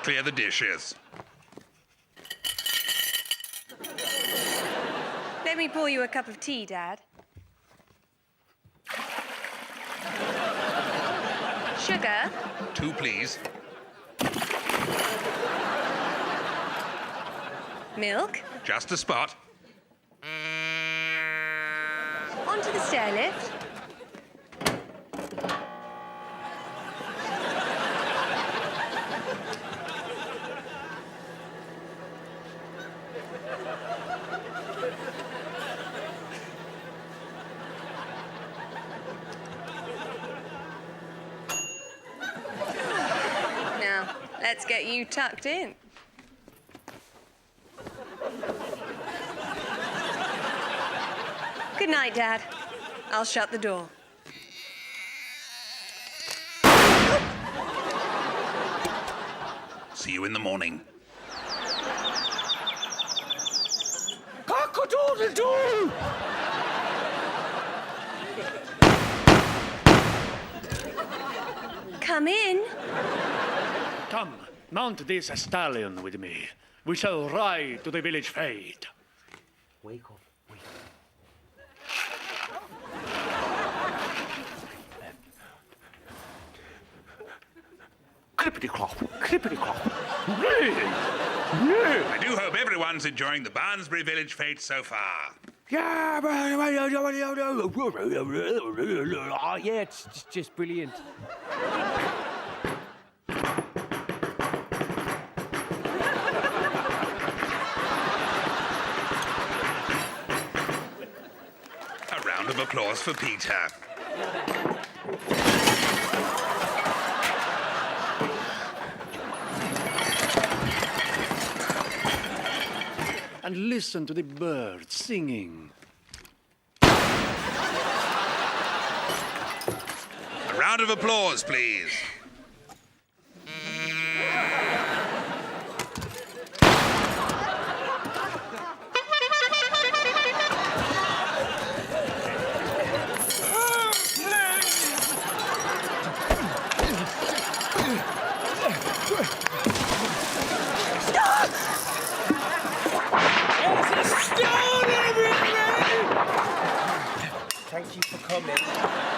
clear the dishes. Let me pour you a cup of tea, Dad. Sugar? 2, please. Milk? Just a spot. Onto the stair lift. Now, let's get you tucked in. Good night, Dad. I'll shut the door. See you in the morning. Cock-a-doodle-doo! Come in. Come, mount this stallion with me. We shall ride to the village fete. Wake up, wake up. Clippity-clop, clippity-clop. I do hope everyone's enjoying the Barnsbury Village Fete so far. Yeah, it's just brilliant. A round of applause for Peter. And listen to the birds singing. A round of applause, please. Thank you for coming.